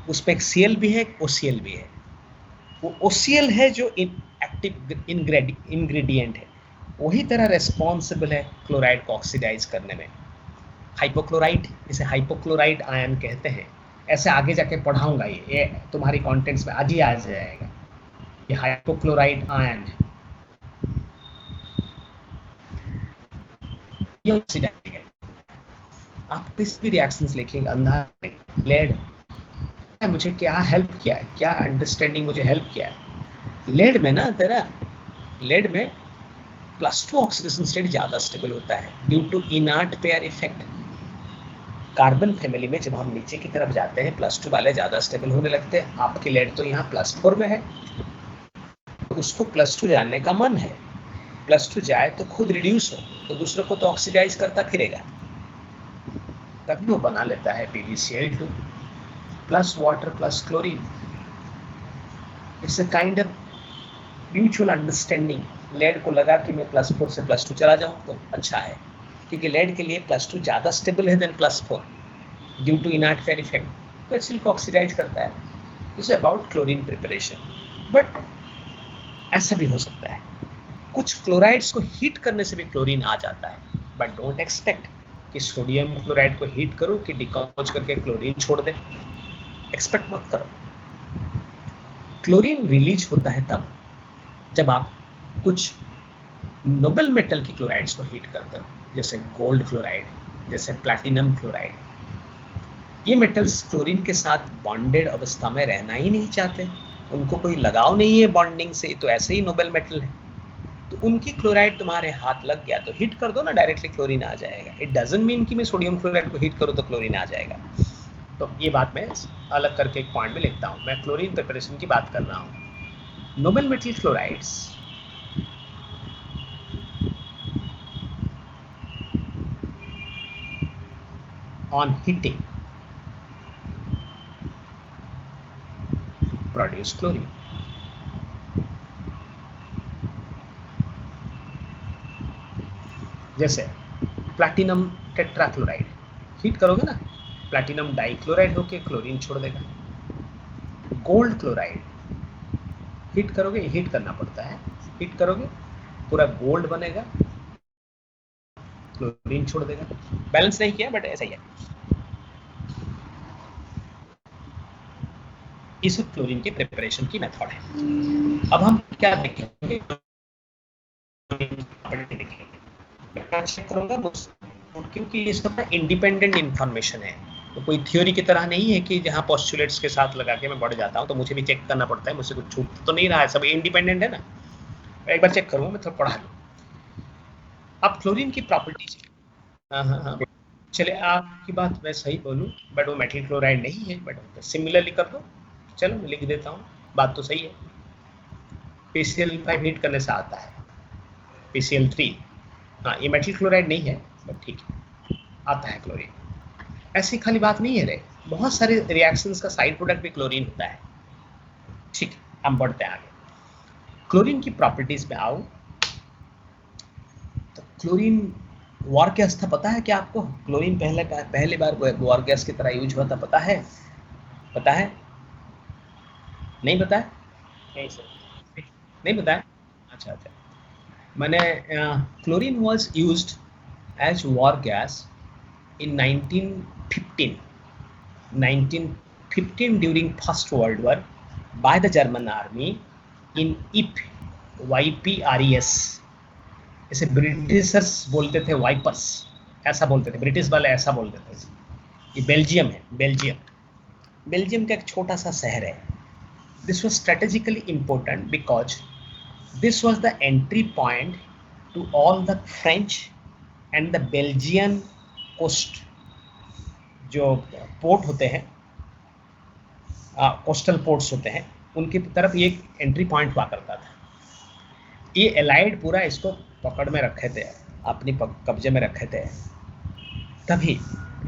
उसमें एक Cl भी है, एक OCl भी है। वो OCl है जो एक्टिव इंग्रेडिएंट है, वही तरह रेस्पॉन्सिबल है क्लोराइड को ऑक्सीडाइज करने में। हाइपोक्लोराइट, इसे हाइपोक्लोराइट आयन कहते हैं। ऐसे आगे जाके पढ़ाऊंगा, ये तुम्हारी कॉन्टेंट्स में आज ही आ जाएगा। ये हाइपोक्लोराइट आयन है, ये ऑक्सीडाइज है। आप किस भी रिएक्शंस लिखेंगे, अंधार लेड मुझे क्या हेल्प किया है, क्या अंडरस्टैंडिंग मुझे हेल्प किया है। लेड में ना तेरा लेड में +2 ऑक्सीडेशन स्टेट ज्यादा स्टेबल होता है due to inert pair effect. Carbon family में जब हम नीचे की तरफ जाते हैं +2 वाले ज्यादा स्टेबल होने लगते हैं। आपकी लेड तो यहाँ +4 में है, तो उसको +2 जानने का मन है। +2 जाए तो खुद रिड्यूस हो, तो दूसरों को तो ऑक्सीडाइज करता फिरेगा, तभी वो बना लेता है PbCl2 plus water plus chlorine. It's a kind of mutual understanding. Lead को लगा कि मैं +4 से +2 चला जाऊं तो अच्छा है, क्योंकि लेड के लिए +2 ज़्यादा स्टेबल है than +4 due to inert pair effect, तो HCl को ऑक्सीडाइज करता है। This is about chlorine preparation. But ऐसा भी हो सकता है, कुछ क्लोराइड्स को हीट करने से भी क्लोरीन आ जाता है। बट डोंट एक्सपेक्ट कि सोडियम क्लोराइड को हीट करो कि डिकम्पोज करके क्लोरीन छोड़ दे, एक्सपेक्ट मत करो। क्लोरीन रिलीज होता है तब जब आप कुछ नोबल मेटल की क्लोराइड्स को हीट करते हो, जैसे गोल्ड क्लोराइड, जैसे प्लैटिनम क्लोराइड। ये मेटल्स क्लोरीन के साथ बॉन्डेड अवस्था में रहना ही नहीं चाहते, उनको कोई लगाव नहीं है बॉन्डिंग से, तो ऐसे ही नोबल मेटल है। तो उनकी क्लोराइड तुम्हारे हाथ लग गया तो हीट कर दो ना, डायरेक्टली क्लोरीन आ जाएगा। इट डजंट मीन कि मैं सोडियम क्लोराइड को हीट करूँ तो क्लोरीन आ जाएगा। तो ये बात मैं अलग करके एक पॉइंट में लिखता हूँ, मैं क्लोरीन प्रिपरेशन की बात कर रहा हूँ। Nobel metal chlorides on heating produce chlorine. जैसे प्लैटिनम टेट्राक्लोराइड हीट करोगे ना, प्लैटिनम डाइक्लोराइड होके क्लोरीन छोड़ देगा। गोल्ड क्लोराइड हीट करोगे, हीट करना पड़ता है, हीट करोगे पूरा गोल्ड बनेगा, क्लोरीन छोड़ देगा। बैलेंस नहीं किया बट ऐसा ही है। इस क्लोरीन के प्रिपरेशन की मेथड है। अब हम क्या देखेंगे, चेक करूंगा क्योंकि ये सब इंडिपेंडेंट इंफॉर्मेशन है, तो कोई थ्योरी की तरह नहीं है कि जहाँ पोस्टुलेट्स के साथ लगा के मैं बढ़ जाता हूँ तो मुझे भी चेक करना पड़ता है, मुझसे कुछ छूट तो नहीं रहा है, सब इंडिपेंडेंट है ना। एक बार चेक करूँ, मैं थोड़ा पढ़ा लूँ। अब क्लोरीन की प्रॉपर्टीज, हाँ चले, आपकी बात मैं सही बोलूँ बट वो मेटल क्लोराइड नहीं है, बट सिमिलरली कर दो, चलो मैं लिख देता हूँ, बात तो सही है। PCl5 हीट करने से आता है, PCl3, हाँ ये मेटल क्लोराइड नहीं है बट ठीक है, आता है क्लोरीन। ऐसी खाली बात नहीं है रे, बहुत सारे रिएक्शंस का साइड प्रोडक्ट भी क्लोरीन होता है। ठीक है, हम बढ़ते हैं आगे। क्लोरीन की प्रॉपर्टीज पे आओ तो क्लोरीन वॉर गैस था, पता है क्या आपको? क्लोरीन पहले बार वॉर गैस की तरह यूज हुआ था, पता है? पता है? नहीं पता है? नहीं सर, नहीं पता है। अच्छा, मैंने chlorine was used as war gas in 1915 during First World War by the German Army in YPRES। इसे ब्रिटिशर्स बोलते थे वाइपर्स, ऐसा बोलते थे ब्रिटिश वाले, ऐसा बोलते थे। ये बेल्जियम है, बेल्जियम का एक छोटा सा शहर है। This was strategically important because this was the entry point to all the French and the Belgian coast, जो पोर्ट होते हैं, कोस्टल पोर्ट्स होते हैं, उनकी तरफ ये एंट्री पॉइंट हुआ करता था। ये एलाइड पूरा इसको पकड़ में रखे थे, अपनी कब्जे में रखे थे। तभी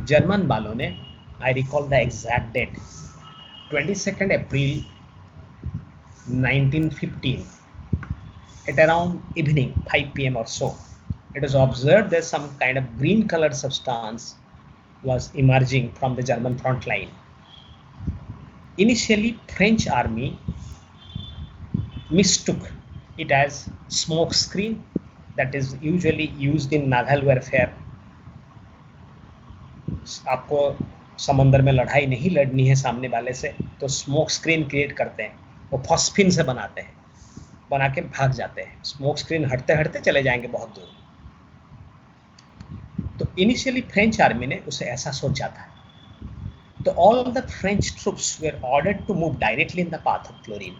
जर्मन वालों ने, I recall the exact date, 22 April 1915 at around evening 5 p.m. or so, it was observed that some kind of green colored substance was emerging from the German front line. Initially, French army mistook it as smoke screen that is usually used in naval warfare. आपको समंदर में लड़ाई नहीं लड़नी है सामने वाले से, तो स्मोक स्क्रीन क्रिएट करते हैं, वो फॉस्फिन से बनाते हैं, बना के भाग जाते हैं, स्मोक स्क्रीन हटते हटते चले जाएंगे बहुत दूर। तो इनिशियली फ्रेंच आर्मी ने उसे ऐसा सोचा था। तो all the French troops were ordered to move directly in the path of chlorine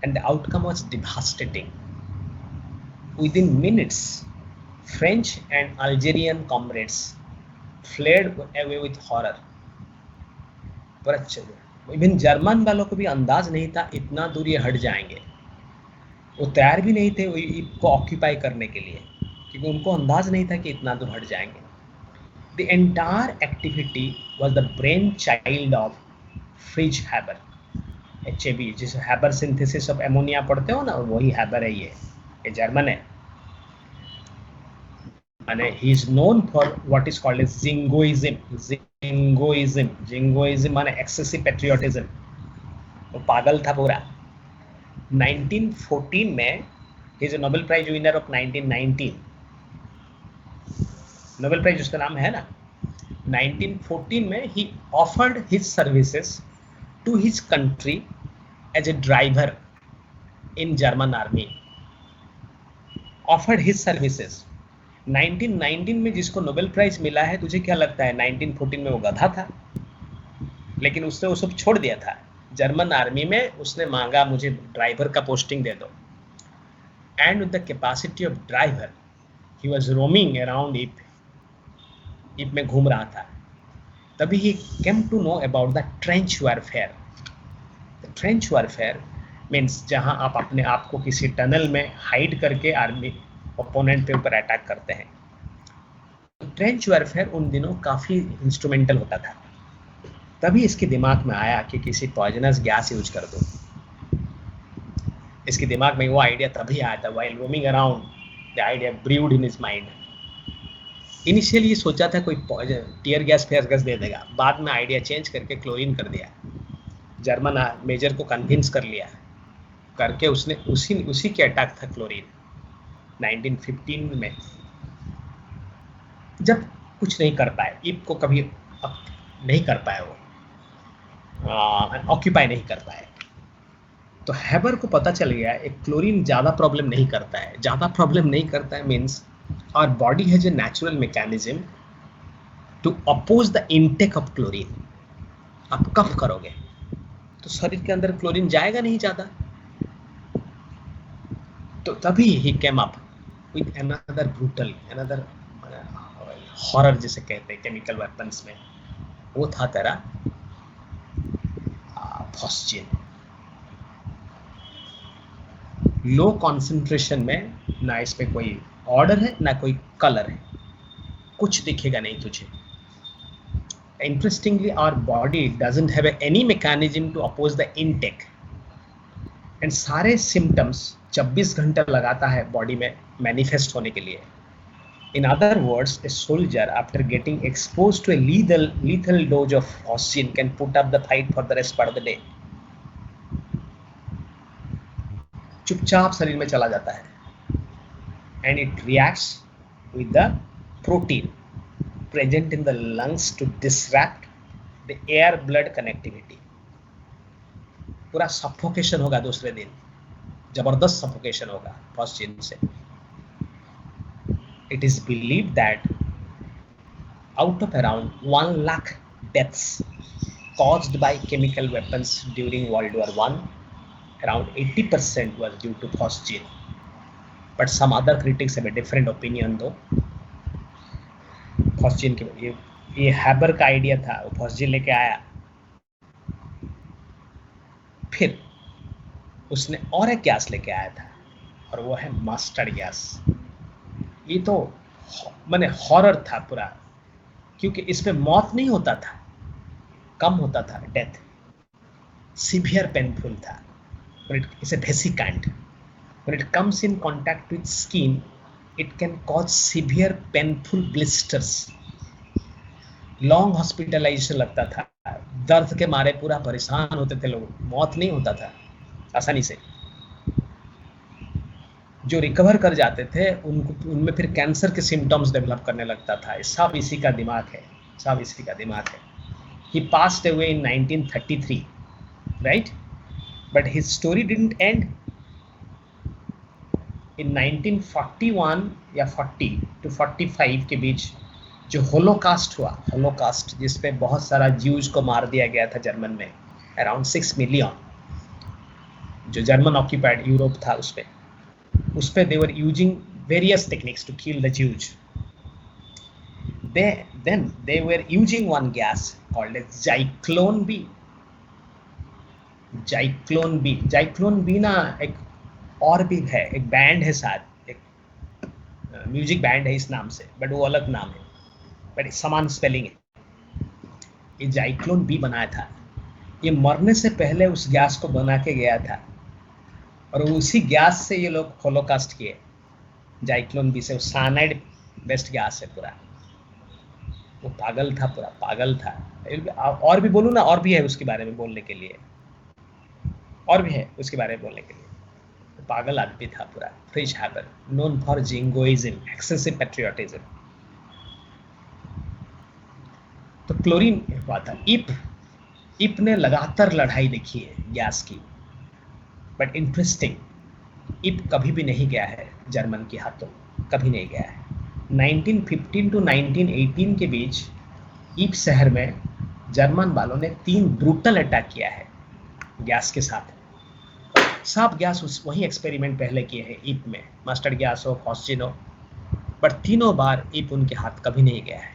and the outcome was devastating. Within minutes French and Algerian comrades fled away with horror। Even German वालों को भी अंदाज नहीं था इतना दूर ये हट जाएंगे, वो तैयार भी नहीं थे को ऑक्यूपाई करने के लिए, क्योंकि उनको अंदाज नहीं था कि इतना दूर हट जाएंगे। The entire activity was the brain child of fridge Haber, HAB, जिसे हैबर सिंथेसिस ऑफ एमोनिया पढ़ते हो ना, वही हैबर है, ये जर्मन है। And he is known for what is called as Jingoism. Jingoism माने excessive patriotism। वो पागल था पूरा। 1914 में he is a Nobel Prize winner of 1919। Nobel Prize उसका नाम है ना। 1914 में he offered his services to his country as a driver in German army। Offered his services। 1919 में जिसको नोबेल प्राइज मिला है, तुझे क्या लगता है 1914 में वो गधा था? लेकिन उसने वो सब छोड़ दिया था। जर्मन आर्मी में उसने मांगा मुझे ड्राइवर का पोस्टिंग दे दो, and with the capacity of driver he was roaming around इप में घूम रहा था। तभी ही came to know about the trench warfare. Trench warfare means जहां आप अपने आप को किसी टनल में हाइड करके आर्मी ओपोनेंट पे ऊपर अटैक करते हैं। ट्रेंच वॉरफेयर उन दिनों काफ़ी इंस्ट्रूमेंटल होता था। तभी इसके दिमाग में आया कि किसी पॉइजनस गैस यूज कर दो। इसके दिमाग में वो आइडिया तभी आया था while roaming around, the idea brewed in his mind. Initially ये सोचा था कोई टीयर गैस फेयर गैस दे देगा, बाद में आइडिया चेंज करके क्लोरीन कर दिया। जर्मन मेजर को कन्विंस कर लिया करके उसने उसी के अटैक था क्लोरीन 1915 में। जब कुछ नहीं कर पाए, इप को कभी नहीं कर पाए, वो ऑक्यूपाई नहीं कर पाए, तो हैबर को पता चल गया एक क्लोरीन ज़्यादा प्रॉब्लम नहीं करता है। ज़्यादा प्रॉब्लम नहीं करता है means our body has a natural mechanism to oppose the intake of chlorine. आप कफ करोगे तो शरीर के अंदर क्लोरीन जाएगा नहीं ज़्यादा। तो तभी ही came up with another brutal, another horror जिसे कहते हैं केमिकल वेपन्स में, वो था तेरा फॉस्जिन। लो कॉन्सेंट्रेशन में ना इस पे कोई ऑर्डर है ना कोई कलर है, कुछ दिखेगा नहीं तुझे। Interestingly our body doesn't have any mechanism to oppose the intake, and सारे सिम्टम्स 24 घंटे लगाता है बॉडी में मैनिफेस्ट होने के लिए। In other words, a soldier after getting exposed to a lethal dose of phosgene can put up the fight for the rest part of the day। चुपचाप शरीर में चला जाता है, and it reacts with the protein present in the lungs to disrupt the air-blood connectivity। पूरा suffocation होगा दूसरे दिन, जबरदस्त सफोकेशन होगा फॉस्जिन से। It is believed that out of around 1 lakh deaths caused by chemical weapons during World War I, around 80% was due to phosgene. But some other critics have a different opinion though। phosgene के ये Haber का idea था, वो phosgene लेके आया, फिर उसने और एक गैस लेके आया था, और वो है मस्टर्ड गैस। ये तो मैंने हॉरर था पूरा, क्योंकि इसमें मौत नहीं होता था, कम होता था डेथ, सीवियर पेनफुल था। It's a vesicant, when it comes in contact with skin it can cause severe painful blisters. Long hospitalization लगता था, दर्द के मारे पूरा परेशान होते थे लोग, मौत नहीं होता था आसानी से। जो रिकवर कर जाते थे उनको, उनमें फिर कैंसर के सिम्टम्स डेवलप करने लगता था। सब इसी का दिमाग है, सब इसी का दिमाग है। He passed away in 1933, right, but his story didn't end. In 1941 या 40 टू 45 के बीच जो होलोकास्ट हुआ, होलोकास्ट जिसपे बहुत सारा ज्यूज को मार दिया गया था जर्मन में, अराउंड 6 मिलियन, जो जर्मन ऑक्यूपाइड यूरोप था उस पे they were using various techniques to kill the Jews. Then they were using one gas called as Zyklon B. Zyklon B, Zyklon B ना एक और भी है, एक बैंड है शायद, एक म्यूजिक बैंड है इस नाम से, बट वो अलग नाम है, बट समान स्पेलिंग है। ये जाइक्लोन बी बनाया था, ये मरने से पहले उस गैस को बना के गया था, और उसी गैस से ये लोग होलोकास्ट किए। जाइक्लोन बी से, साइनाइड बेस्ट गैस है पूरा। वो पागल था, पूरा पागल था। और भी बोलूँ ना, और भी है उसके बारे में बोलने के लिए, और भी है उसके बारे में बोलने के लिए। तो पागल आदमी था पूरा। Fridge Haber, known for jingoism, excessive patriotism. तो क्लोरीन हुआ था। इप ने लगातार लड़ाई देखी है गैस की, बट इंटरेस्टिंग, इप कभी भी नहीं गया है जर्मन के हाथों, कभी नहीं गया है। 1915 टू 1918 के बीच इप शहर में जर्मन वालों ने 3 ब्रूटल अटैक किया है गैस के साथ। सब गैस उस वही एक्सपेरिमेंट पहले किए हैं इप में, मस्टर्ड गैस हो, फॉस्जिन हो, बट तीनों बार इप उनके हाथ कभी नहीं गया है।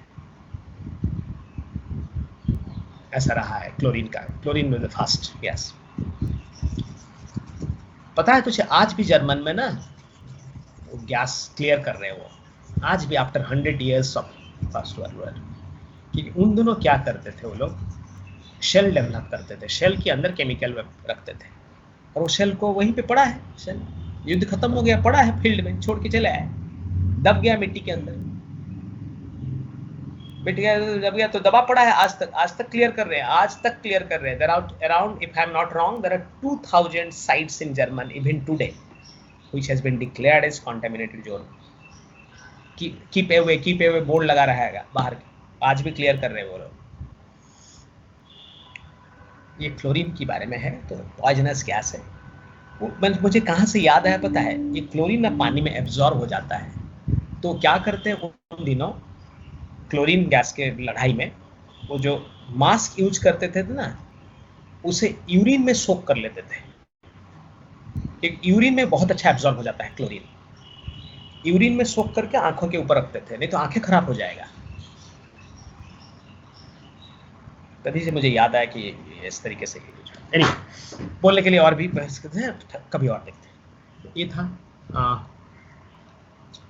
ऐसा रहा है क्लोरीन का। क्लोरीन में द फर्स्ट गैस। पता है तुझे, आज भी जर्मन में ना वो गैस क्लियर कर रहे हैं वो, आज भी after 100 years of first world war. कि उन दोनों क्या करते थे, वो लोग शेल डेवलप करते थे, शेल के अंदर केमिकल रखते थे, और वो शेल को वहीं पे पड़ा है, शेल युद्ध खत्म हो गया, पड़ा है फील्ड में, छोड़ के चले आए, दब गया मिट्टी के अंदर, मिट गया, दब गया तो दबा पड़ा है। आज तक क्लियर कर रहे हैं, आज तक क्लियर कर रहे हैं। There are around, if I am not wrong, there are 2000 sites in German even today which has been declared as contaminated zone. Keep away board लगा रहेगा बाहर, आज भी क्लियर कर रहे हैं वो लोग। ये क्लोरीन के बारे में है, तो पॉइजनस गैस है वो। मुझे कहाँ से याद आया पता है, ये क्लोरीन ना पानी में एब्जॉर्ब हो जाता है, तो क्या करते हैं उन दिनों क्लोरीन गैस के लड़ाई में, वो जो मास्क यूज करते थे ना, उसे यूरिन में सोक कर लेते थे। एक यूरिन में बहुत अच्छा एब्जॉर्ब हो जाता है क्लोरीन, यूरिन में सोक करके आंखों के ऊपर रखते थे, नहीं तो आंखें खराब हो जाएगा। तभी से मुझे याद आया कि इस तरीके से बोलने के लिए और भी बहस करते हैं, कभी और देखते हैं। ये था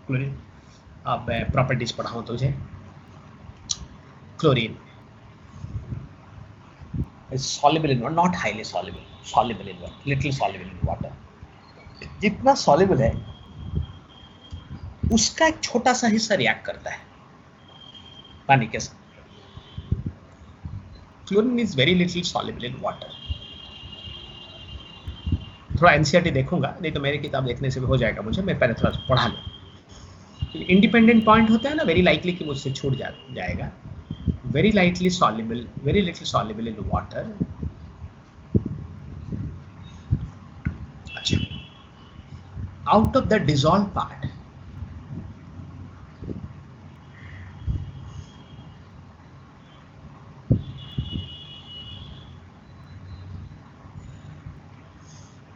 क्लोरीन। अब मैं प्रॉपर्टीज पढ़ाऊँ तुझे। Chlorine is soluble in water, not highly soluble, soluble in water, little soluble in water। जितना soluble है उसका एक छोटा सा हिस्सा रिएक्ट करता है पानी के साथ। Chlorine is very little soluble in water। थोड़ा एनसीईआरटी देखूंगा, नहीं तो मेरी किताब देखने से भी हो जाएगा मुझे, मैं पहले थोड़ा पढ़ा लूँ। इंडिपेंडेंट पॉइंट होता है ना, वेरी लाइकली कि मुझसे छूट जाएगा। very lightly soluble, very little soluble in water। अच्छा, out of the dissolved part,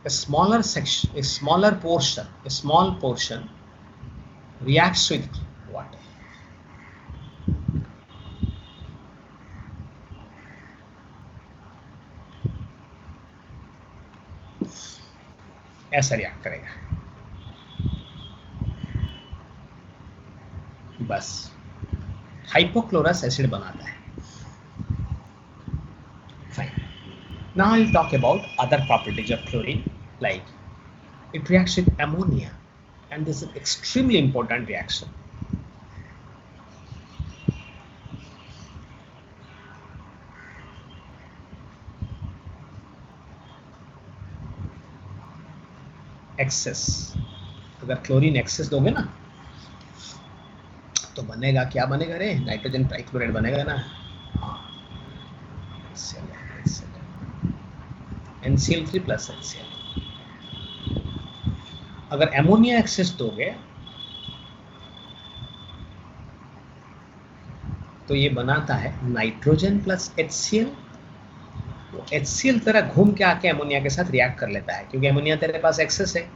a smaller section, a smaller portion, a small portion reacts with water। ऐसा रिएक्ट करेगा, बस हाइपोक्लोरस एसिड बनाता है। Fine. Now I'll talk about other properties of chlorine, like it reacts with ammonia, and this is an extremely important reaction। Excess, अगर chlorine excess दोगे ना तो बनेगा क्या बनेगा रे, नाइट्रोजन ट्राइक्लोराइड बनेगा ना। NCl3 plus HCl। अगर एमोनिया एक्सेस दोगे तो ये बनाता है नाइट्रोजन प्लस HCl। तो HCl तरह घूम के आके एमोनिया के साथ रिएक्ट कर लेता है, क्योंकि एमोनिया तेरे पास एक्सेस है,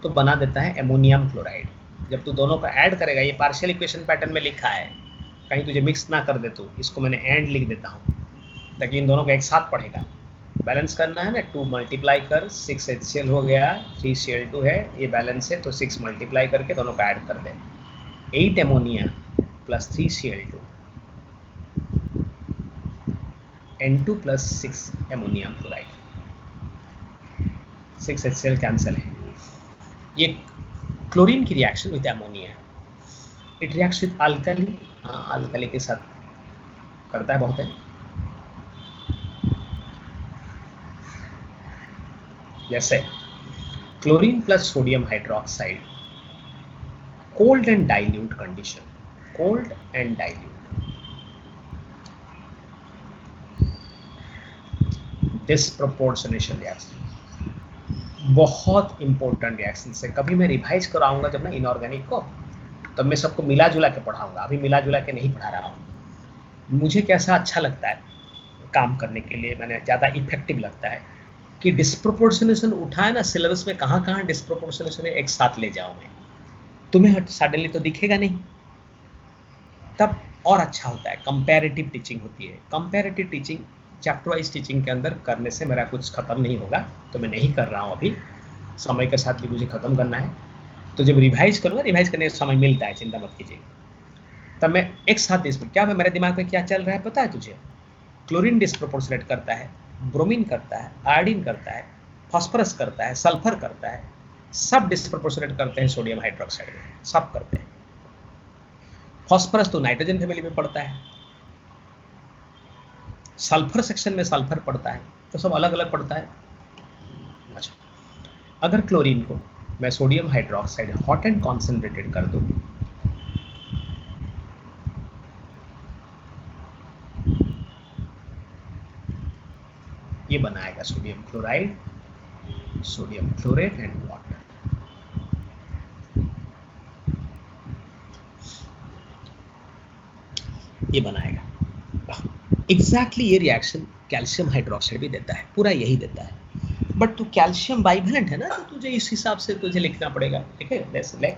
तो बना देता है एमोनियम क्लोराइड। जब तू दोनों का ऐड करेगा, ये पार्शियल इक्वेशन पैटर्न में लिखा है, कहीं तुझे मिक्स ना कर दे, तो इसको मैंने एंड लिख देता हूँ ताकि इन दोनों को एक साथ पढ़ेगा। बैलेंस करना है ना, 2 मल्टीप्लाई कर 6 HCl हो गया, 3 Cl2 है, ये बैलेंस है, तो 6 मल्टीप्लाई करके दोनों का ऐड कर दे, 8 ammonia plus 3 Cl2 N2 plus 6 ammonium chloride, 6 HCl cancel है। ये क्लोरीन की reaction with ammonia, it reacts with alkali, हाँ अल्कली के साथ करता है बहुत है। जैसे chlorine plus sodium hydroxide, cold and dilute condition, cold and dilute, disproportionation reaction, बहुत इंपॉर्टेंट रिएक्शन है। कभी मैं रिवाइज कराऊंगा जब ना इनऑर्गेनिक को, तब मैं सबको मिला जुला के पढ़ाऊंगा, अभी मिला जुला के नहीं पढ़ा रहा हूँ। मुझे कैसा अच्छा लगता है काम करने के लिए, मैंने ज़्यादा इफेक्टिव लगता है कि डिस्प्रोपोर्शनेशन उठाए ना सिलेबस में, कहाँ कहाँ डिस्प्रोपोर्शनेशन है एक साथ ले जाओ मैं, तुम्हें सडनली तो दिखेगा नहीं, तब और अच्छा होता है। कंपैरेटिव टीचिंग होती है, comparative teaching chapter wise teaching के अंदर करने से मेरा कुछ खत्म नहीं होगा, तो मैं नहीं कर रहा हूँ अभी, समय के साथ भी मुझे खत्म करना है। तो जब रिवाइज करूँगा, रिवाइज करने का समय मिलता है, चिंता मत कीजिए, तब मैं एक साथ इसमें क्या, मेरे दिमाग में क्या चल रहा है पता है तुझे? क्लोरीन डिस्प्रोपोर्शनेट करता है, ब्रोमीन करता है, आयोडीन करता है, फास्फोरस करता है, सल्फर करता है, सब डिस्प्रोपोर्शनेट करते हैं सोडियम हाइड्रोक्साइड में, सब करते हैं। फास्फोरस तो नाइट्रोजन फैमिली में पड़ता है, सल्फर सेक्शन में सल्फर पड़ता है, तो सब अलग अलग पड़ता है। अच्छा, अगर क्लोरीन को मैं sodium hydroxide hot and concentrated कर दूं, ये बनाएगा sodium chloride, sodium chlorate and water. ये बनाएगा एग्जैक्टली ये रिएक्शन कैल्शियम हाइड्रोक्साइड भी देता है, पूरा यही देता है, बट तो कैल्शियम बाइवेलेंट है ना, तो तुझे इस हिसाब से तुझे लिखना पड़ेगा, ठीक है। जैसे like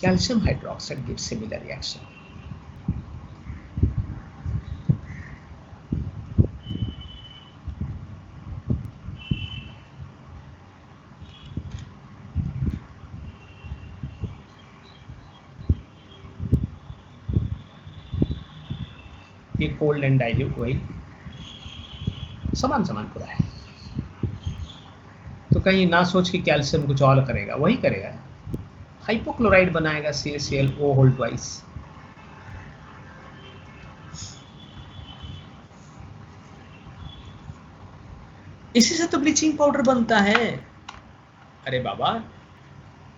calcium hydroxide gives similar reaction, ये कोल्ड एंड डाइल्यूट वही समान समान पूरा है, तो कहीं ना सोच कि कैल्शियम कुछ और करेगा, वही करेगा, हाइपोक्लोराइड बनाएगा CaClO होल ट्वाइस। इसी से तो ब्लीचिंग पाउडर बनता है। अरे बाबा,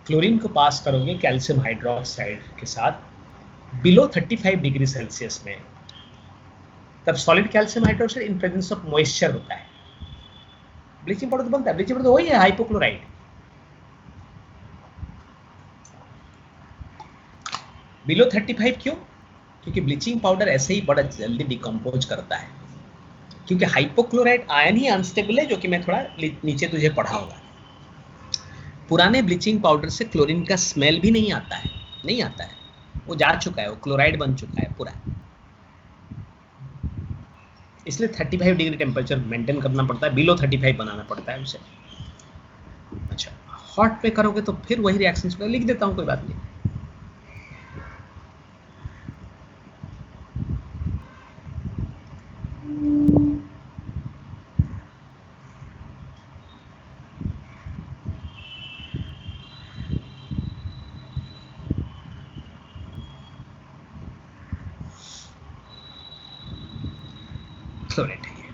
क्लोरीन को पास करोगे कैल्शियम हाइड्रोक्साइड के साथ बिलो 35 डिग्री सेल्सियस में, तब solid calcium hydroxide in presence of moisture होता है, ब्लीचिंग पाउडर तो बनता है। ब्लीचिंग पाउडर तो वही है हाइपोक्लोराइड। बिलो 35 क्यों? क्योंकि ब्लीचिंग पाउडर ऐसे ही बड़ा जल्दी डिकम्पोज करता है, क्योंकि हाइपोक्लोराइड आयन ही अनस्टेबल है, जो कि मैं थोड़ा नीचे तुझे पढ़ाऊंगा। पुराने ब्लीचिंग पाउडर से क्लोरीन का स्मेल भी नहीं आता है, नहीं आता है, वो जा चुका है, वो क्लोराइड बन चुका है पूरा, इसलिए 35 डिग्री टेम्परेचर मेंटेन करना पड़ता है, बिलो 35 बनाना पड़ता है उसे। अच्छा, हॉट पे करोगे तो फिर वही रिएक्शंस लिख देता हूँ, कोई बात नहीं। क्लोरेट है ये।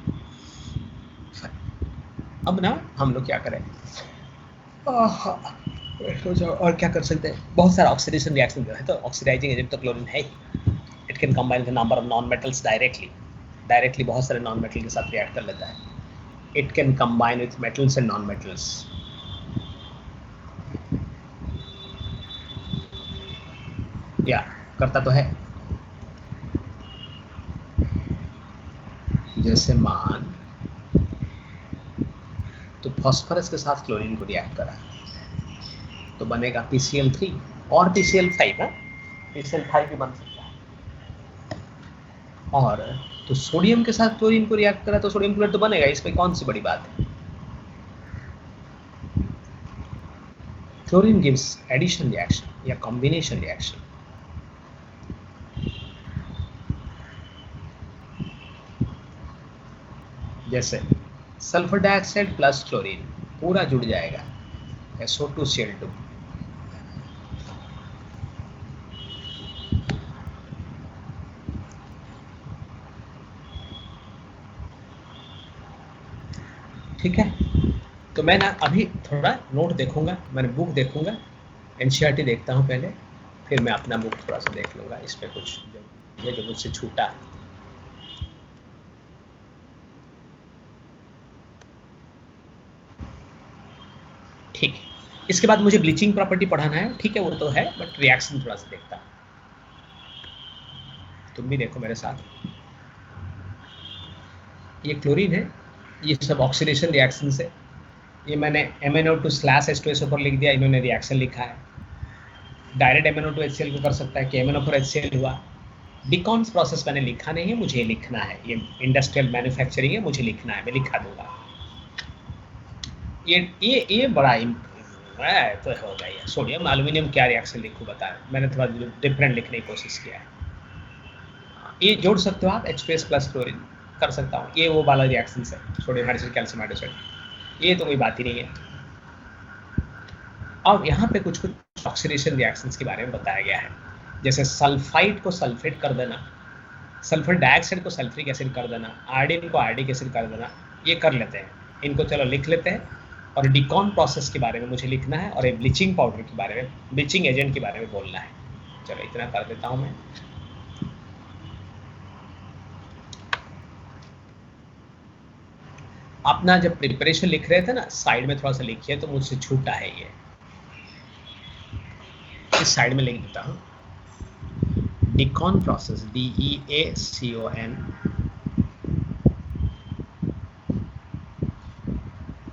अब ना हम लोग क्या करें, और क्या कर सकते हैं, बहुत सारा ऑक्सीडेशन रिएक्शन है, तो ऑक्सीडाइजिंग एजेंट तो क्लोरीन है। It can combine with number of non metals directly बहुत सारे नॉन मेटल के साथ रिएक्ट कर लेता है। It can combine with metals and non metals. या करता तो है। जैसे मान तो फॉस्फोरस के साथ क्लोरीन को रिएक्ट करा तो बनेगा PCl3 और PCl5 है, PCl5 भी बन सकता है। और तो सोडियम के साथ क्लोरीन को रिएक्ट करा तो सोडियम क्लोराइड तो बनेगा, इसमें कौन सी बड़ी बात है। क्लोरीन गिव्स एडिशन रिएक्शन या कॉम्बिनेशन रिएक्शन। जैसे सल्फर डाइऑक्साइड प्लस क्लोरीन पूरा जुड़ जाएगा SO2Cl2। ठीक है, तो मैं ना अभी थोड़ा नोट देखूंगा, मैंने बुक देखूंगा, NCERT देखता हूँ पहले, फिर मैं अपना बुक थोड़ा सा देख लूंगा, इस पर कुछ जो मुझसे छूटा। ठीक है, इसके बाद मुझे ब्लीचिंग प्रॉपर्टी पढ़ाना है, ठीक है वो तो है, बट रिएक्शन थोड़ा सा देखता हूँ। तुम भी देखो मेरे साथ। ये क्लोरीन है, ये सब ऑक्सीडेशन रिएक्शन से, ये मैंने MnO2/H2SO4 लिख दिया, इन्होंने रिएक्शन लिखा है। डायरेक्ट MnO2HCl को कर सकता है कि MnO4HCl हुआ। डिकॉन्स प्रोसेस मैंने लिखा नहीं है, मुझे लिखना है, ये इंडस्ट्रियल मैन्युफैक्चरिंग है, मुझे लिखना है, मैं लिखा दूंगा। ये बड़ा तो होगा ये सोडियम एल्यूमिनियम क्या रिएक्शन लिखूँ बता, मैंने थोड़ा डिफरेंट लिखने की कोशिश किया है। ये जोड़ सकते हो आप, H2S प्लस क्लोरीन कर सकता हूँ, ये वो वाला रिएक्शन है, सोडियम हाइड्रोक्साइड कैल्शियम हाइड्रोक्साइड, ये तो कोई बात ही नहीं है। अब यहाँ पे कुछ ऑक्सीडेशन रिएक्शंस के बारे में बताया गया है, जैसे सल्फाइड को सल्फेट कर देना, सल्फर डाइऑक्साइड को सल्फ्रिक एसिड कर देना, आयोडीन को आयोडिक एसिड कर देना, ये कर लेते हैं, इनको चलो लिख लेते हैं। और डिकॉन प्रोसेस के बारे में मुझे लिखना है, और ये ब्लीचिंग पाउडर के बारे में, ब्लीचिंग एजेंट के बारे में बोलना है। चलो इतना कर देता हूँ मैं। अपना जब प्रिपरेशन लिख रहे थे ना, साइड में थोड़ा सा लिखिए, तो मुझसे छूटा है ये, इस साइड में लिख देता हूँ। Deacon process, DEACON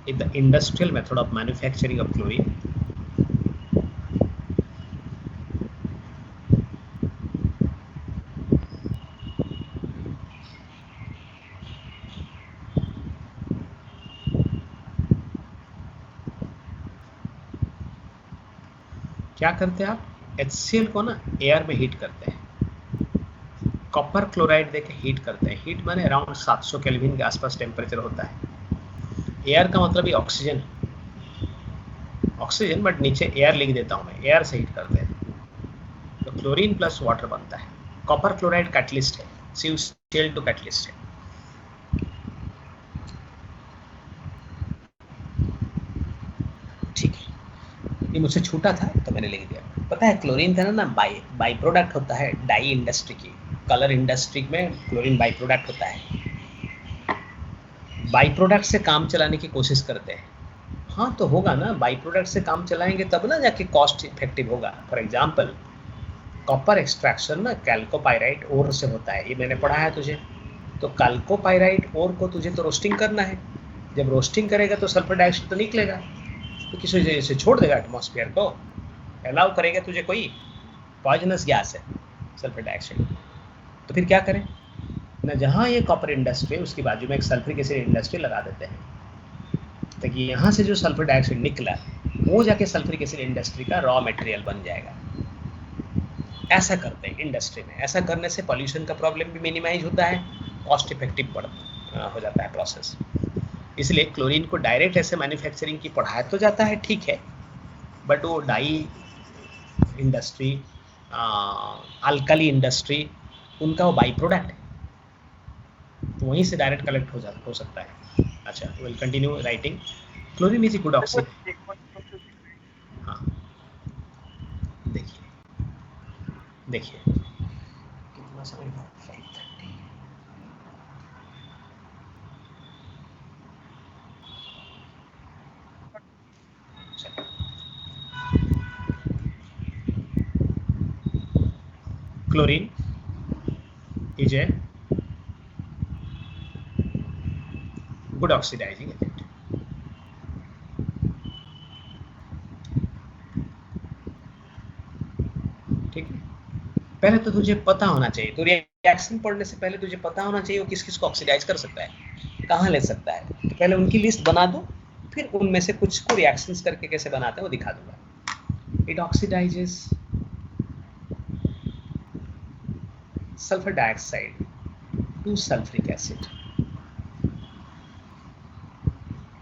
is the industrial method of manufacturing of chlorine. क्या करते हैं आप, HCl को ना एयर में हीट करते हैं, कॉपर क्लोराइड देके हीट करते हैं, हीट माने अराउंड 700 केल्विन के आसपास टेम्परेचर होता है। एयर का मतलब ही ऑक्सीजन, ऑक्सीजन बट नीचे एयर लिख देता हूँ मैं, एयर से हीट करते हैं तो क्लोरीन प्लस वाटर बनता है। कॉपर क्लोराइड कैटलिस्ट है, CuCl2 कैटलिस्ट है। ठीक है, ये मुझसे छूटा था तो मैंने लिख दिया। पता है क्लोरीन था ना बाई प्रोडक्ट होता है डाई इंडस्ट्री की, कलर इंडस्ट्री में क्लोरीन बाई प्रोडक्ट होता है। बाई प्रोडक्ट से काम चलाने की कोशिश करते हैं, हाँ तो होगा ना, बाई प्रोडक्ट से काम चलाएंगे तब ना जाके कॉस्ट इफेक्टिव होगा। फॉर एग्जांपल कॉपर एक्सट्रैक्शन ना कैल्कोपाइराइट ओर से होता है, ये मैंने पढ़ा है तुझे। तो कैल्कोपाइराइट ओर को तुझे तो रोस्टिंग करना है, जब रोस्टिंग करेगा तो सल्फर डाइऑक्साइड तो निकलेगा, तो किसी वजह से छोड़ देगा एटमॉस्फेयर को, अलाउ करेगा तुझे, कोई पॉइजनस गैस है सल्फर डाइऑक्साइड। तो फिर क्या करें ना, जहाँ ये कॉपर इंडस्ट्री है उसके बाजू में एक सल्फ्रिक एसिड इंडस्ट्री लगा देते हैं, ताकि यहाँ से जो सल्फर डाइऑक्साइड निकला वो जाके सल्फ्रिक एसिड इंडस्ट्री का रॉ मटेरियल बन जाएगा। ऐसा करते हैं इंडस्ट्री में, ऐसा करने से पॉल्यूशन का प्रॉब्लम भी मिनिमाइज होता है, कॉस्ट इफेक्टिव हो जाता है प्रोसेस। इसलिए क्लोरीन को डायरेक्ट ऐसे मैन्युफैक्चरिंग की पढ़ाया तो जाता है, ठीक है, बट वो डाई इंडस्ट्री, अल्कली इंडस्ट्री, उनका वो बाई प्रोडक्ट है, तो वहीं से डायरेक्ट कलेक्ट हो सकता है। अच्छा, will continue writing. Chlorine is a good oxidant. देखिए कितना समय हुआ, 5:30। Chlorine is a good oxidising agent. ठीक है, पहले तो तुझे पता होना चाहिए, तो रिएक्शन पढ़ने से पहले तुझे पता होना चाहिए वो किस किस को ऑक्सीडाइज कर सकता है, कहाँ ले सकता है। तो पहले उनकी लिस्ट बना दो, फिर उनमें से कुछ को रिएक्शंस करके कैसे बनाते हैं वो दिखा दूंगा। It oxidises sulphur dioxide to sulphuric acid,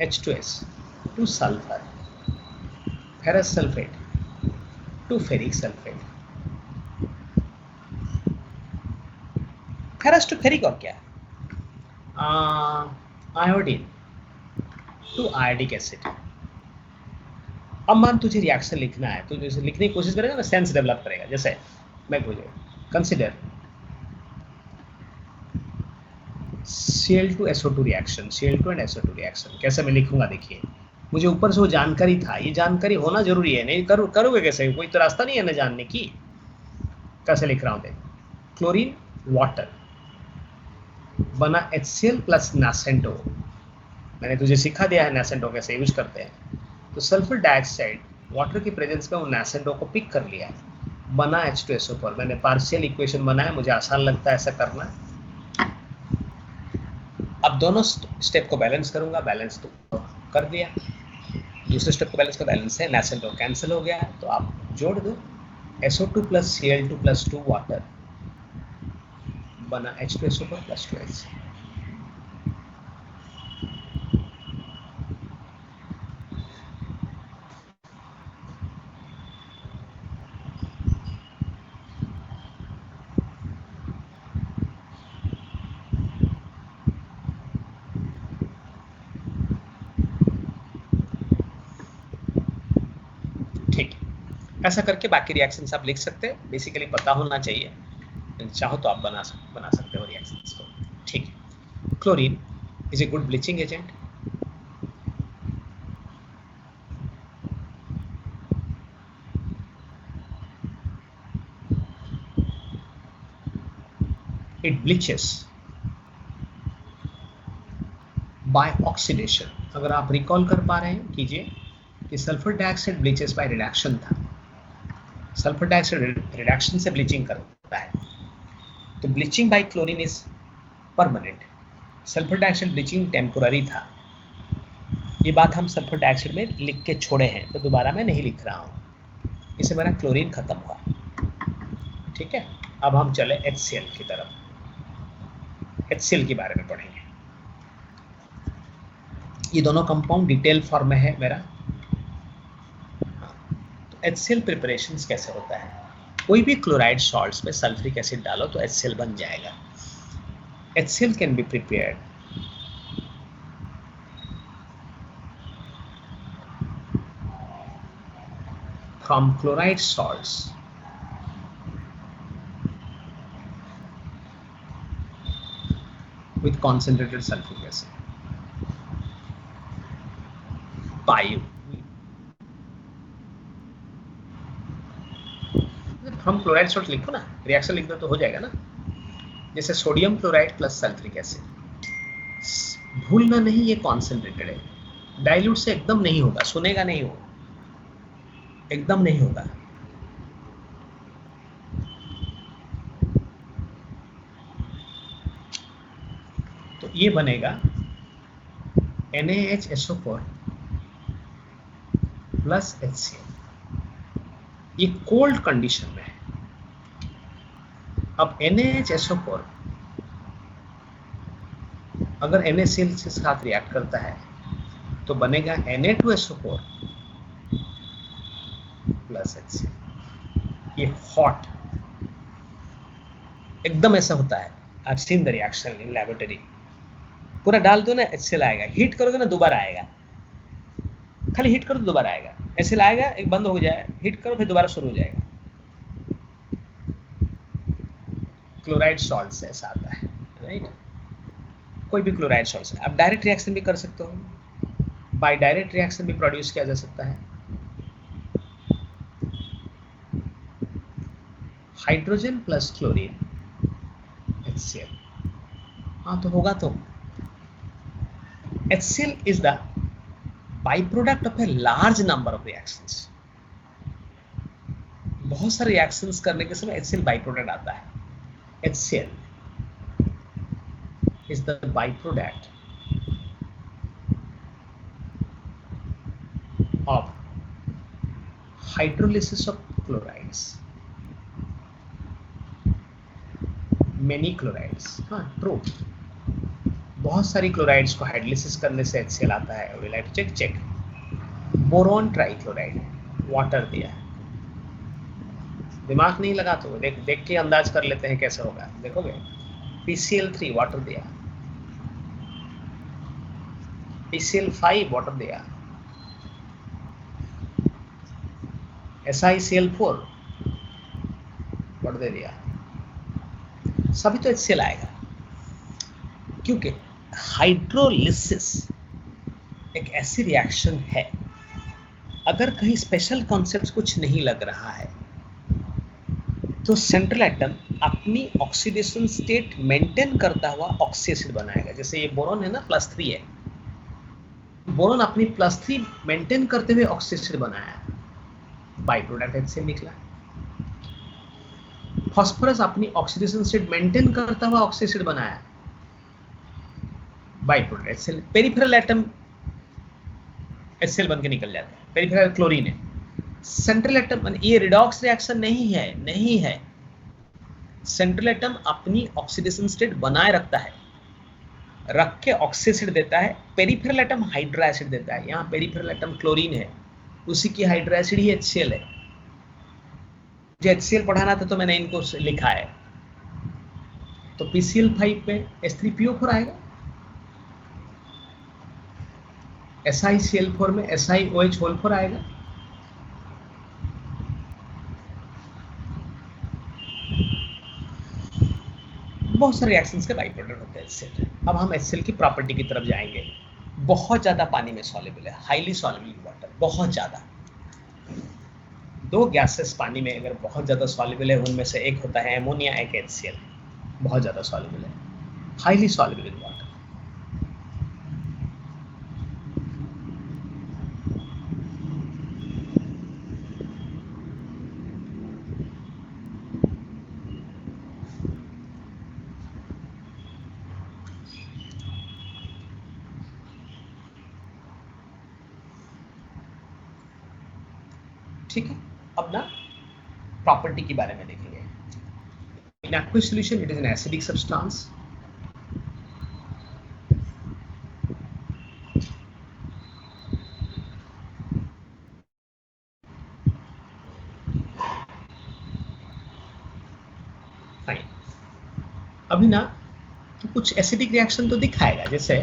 H2S to sulphur, ferrous sulphate to ferric sulphate, ferrous to ferric और क्या, आयोडीन टू आयोडिक एसिड। अब मान तुझे रिएक्शन लिखना है, तो जैसे लिखने की कोशिश करेगा ना, सेंस डेवलप करेगा। जैसे मैं पूछे consider Cl2SO2 reaction, Cl2 and SO2 reaction, कैसे मैं लिखूंगा देखिए। मुझे ऊपर से वो जानकारी था, ये जानकारी होना जरूरी है, नहीं करोगे कैसे, कोई तो रास्ता नहीं है ना जानने की। कैसे लिख रहा हूं देख, क्लोरीन वाटर बना HCl प्लस नासेंटो, मैंने तुझे सिखा दिया है नासेंटो कैसे यूज करते हैं। तो सल्फर डाइऑक्साइड वाटर की प्रेजेंस में वो नासेंटो को पिक कर लिया है, बना H2SO4। मैंने पार्शियल इक्वेशन बनाया, मुझे आसान लगता है ऐसा करना। अब दोनों स्टेप को बैलेंस करूंगा, बैलेंस तो कर दिया, दूसरे स्टेप को बैलेंस का बैलेंस है, नासेंटो कैंसिल हो गया, तो आप जोड़ दो SO2 plus Cl2 plus 2 water बना H2SO4 प्लस 2H। ठीक है, ऐसा करके बाकी रिएक्शंस आप लिख सकते हैं, बेसिकली पता होना चाहिए, चाहो तो आप बना सकते हो रिएक्शंस को। ठीक है, chlorine is a good bleaching agent. It bleaches by oxidation. अगर आप रिकॉल कर पा रहे हैं कीजिए कि sulphur dioxide bleaches by reduction था, सल्फर डाइऑक्साइड रिडक्शन से ब्लीचिंग करता है, तो bleaching by chlorine is permanent, sulphur dioxide bleaching temporary था। ये बात हम सल्फर डाइऑक्साइड में लिख के छोड़े हैं, तो दोबारा मैं नहीं लिख रहा हूँ, इससे मेरा क्लोरीन खत्म हुआ। ठीक है, अब हम चले HCl की तरफ, HCl के बारे में पढ़ेंगे। ये दोनों कंपाउंड डिटेल फॉर्म में है मेरा। तो HCl प्रिपरेशंस कैसे होता है, कोई भी क्लोराइड सॉल्ट्स में सल्फ्रिक एसिड डालो तो HCl बन जाएगा। HCl can be prepared from chloride salts with concentrated sulfuric acid पायु हम क्लोराइड सॉल्ट लिखो ना, रिएक्शन लिख दो तो हो जाएगा ना। जैसे sodium chloride plus sulphuric acid, भूलना नहीं ये कॉन्सेंट्रेटेड है, डाइल्यूट से एकदम नहीं होगा, सुनेगा नहीं हो, एकदम नहीं होगा। तो ये बनेगा NaHSO4 प्लस HCl, ये कोल्ड कंडीशन में है। अब NaHSO4 अगर NaCl के साथ रिएक्ट करता है तो बनेगा Na2SO4 प्लस HCl। ये हॉट एकदम ऐसा होता है, I've seen the reaction in laboratory। पूरा डाल दो ना HCl आएगा, हीट करोगे ना दोबारा आएगा, खाली हीट करो तो दोबारा आएगा, HCl आएगा, एक बंद हो जाए, हीट करो फिर दोबारा शुरू हो जाएगा। क्लोराइड सॉल्ट से ऐसा आता है, राइट। कोई भी क्लोराइड सॉल्ट से आप डायरेक्ट रिएक्शन भी कर सकते हो, बाय डायरेक्ट रिएक्शन भी प्रोड्यूस किया जा सकता है। हाइड्रोजन प्लस क्लोरीन HCl, हाँ तो होगा तो HCl is the byproduct of a large number of reactions। बहुत सारे रिएक्शंस करने के समय HCl बाई प्रोडक्ट आता है। HCl is the byproduct of hydrolysis of chlorides, many chlorides, हाँ ट्रू, बहुत सारी क्लोराइड्स को हाइड्रोलिसिस करने से HCl आता है। We like check check boron trichloride, water दिया है, दिमाग नहीं लगा तो देख देख के अंदाज कर लेते हैं कैसे होगा, देखोगे। PCl3 वाटर दिया, PCl5 वाटर दिया, SiCl4 वाटर दे दिया, सभी तो HCl आएगा, क्योंकि हाइड्रोलिसिस एक ऐसी रिएक्शन है, अगर कहीं स्पेशल कॉन्सेप्ट कुछ नहीं लग रहा है तो सेंट्रल एटम अपनी ऑक्सीडेशन स्टेट मेंटेन करता हुआ ऑक्सी एसिड बनाएगा। जैसे ये बोरॉन है ना, +3 है, बोरॉन अपनी +3 मेंटेन करते हुए ऑक्सी एसिड बनाया, बाई प्रोडक्ट HCl निकला। फास्फोरस अपनी ऑक्सीडेशन स्टेट मेंटेन करता हुआ ऑक्सी एसिड बनाया, by product HCl। Peripheral atom HCl बन के निकल जाता है, पेरिफेरल क्लोरीन है। सेंट्रल एटम, ये रिडॉक्स रिएक्शन नहीं है। सेंट्रल एटम अपनी ऑक्सीडेशन स्टेट बनाए रखता है, रख के ऑक्सी एसिड देता है। पेरिफेरल एटम हाइड्रो एसिड देता है। यहाँ पेरिफेरल एटम क्लोरीन है, उसी की हाइड्रो एसिड ही HCl है। मुझे HCl पढ़ाना था तो मैंने इनको लिखा है। तो PCl5 पे H3PO4 आएगा, SiCl4 में SiOH4 आएगा, बहुत सारे रिएक्शंस के बाई प्रोडक्ट होते हैं HCl। अब हम HCl की प्रॉपर्टी की तरफ जाएंगे। बहुत ज्यादा पानी में सॉल्युबल है, हाईली सॉल्युबल इन वाटर, बहुत ज्यादा। दो गैसेस पानी में अगर बहुत ज्यादा सॉल्युबल है, उनमें से एक होता है एमोनिया, एक HCl, बहुत ज्यादा सॉल्युबल है, हाईली सॉल्युबल इन वाटर। ठीक है, अब ना प्रॉपर्टी के बारे में देखेंगे। इन aqueous solution it is an acidic substance, fine. अभी ना तो कुछ एसिडिक रिएक्शन तो दिखाएगा, जैसे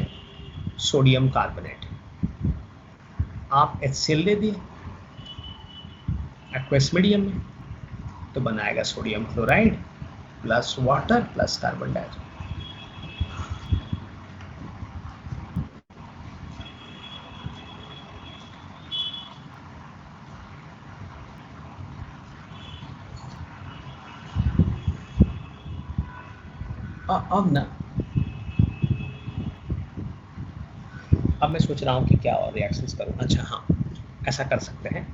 सोडियम कार्बोनेट, आप HCl दे दिए एक्वस मीडियम में, तो बनाएगा sodium chloride plus water plus carbon dioxide. अब ना, अब मैं सोच रहा हूँ कि क्या और रिएक्शंस करूँ। अच्छा हाँ, ऐसा कर सकते हैं,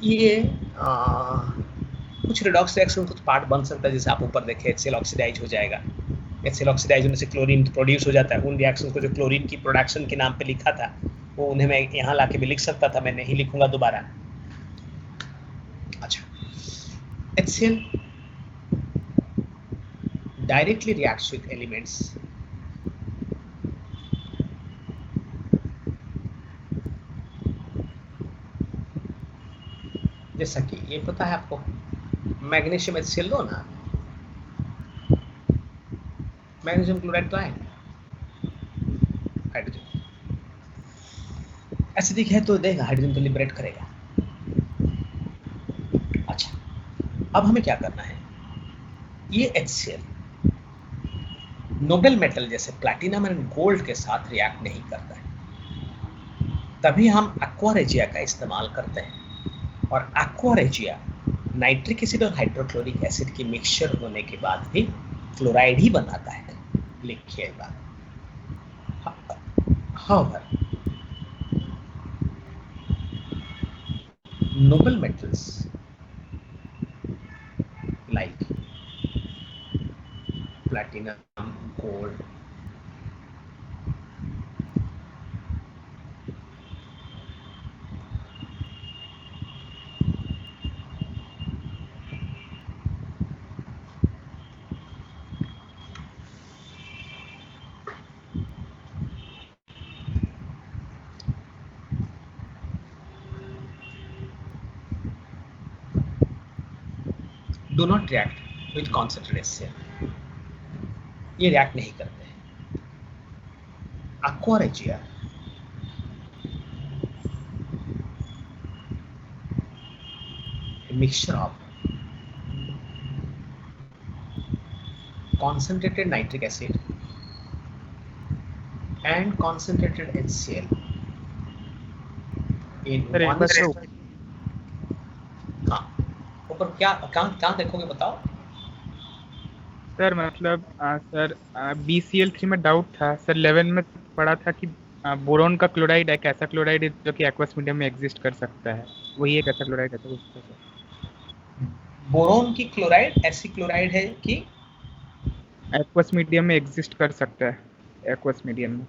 ये कुछ रिडॉक्स रिएक्शन कुछ पार्ट बन सकता है। जैसे आप ऊपर देखें HCl ऑक्सीडाइज हो जाएगा, HCl ऑक्सीडाइज होने से क्लोरीन प्रोड्यूस हो जाता है। उन रिएक्शन को जो क्लोरीन की प्रोडक्शन के नाम पे लिखा था, वो उन्हें मैं यहाँ ला के भी लिख सकता था, मैं नहीं लिखूंगा दोबारा। अच्छा, HCl directly reacts with elements जैसा कि ये पता है आपको, मैग्नीशियम HCl दो ना, मैग्नीशियम क्लोराइड तो है, हाइड्रोजन एसिडिक है तो देगा, हाइड्रोजन तो लिबरेट करेगा। अच्छा, अब हमें क्या करना है, ये HCl नोबल मेटल जैसे प्लैटिनम एंड गोल्ड के साथ रिएक्ट नहीं करता है, तभी हम एक्वा रेजिया का इस्तेमाल करते हैं। और एक्वा रेजिया नाइट्रिक एसिड और हाइड्रोक्लोरिक एसिड की मिक्सचर होने के बाद भी फ्लोराइड ही बनाता है। लिखिए बात। However, noble metals like platinum, gold, do not react with concentrated HCl. ये रिएक्ट नहीं करते हैं। Aqua regia mixture of concentrated nitric acid and concentrated HCl in one हाँ, ऊपर क्या कहाँ देखोगे बताओ सर? मतलब सर BCl3 में डाउट था सर, 11 में पढ़ा था कि बोरोन का क्लोराइड एक ऐसा क्लोराइड है जो कि एक्वस मीडियम में एग्जिस्ट कर सकता है, वही एक ऐसा क्लोराइड है। तो बोरोन की क्लोराइड ऐसी क्लोराइड है कि एक्वस मीडियम में एग्जिस्ट कर सकता है, एक्वस मीडियम में।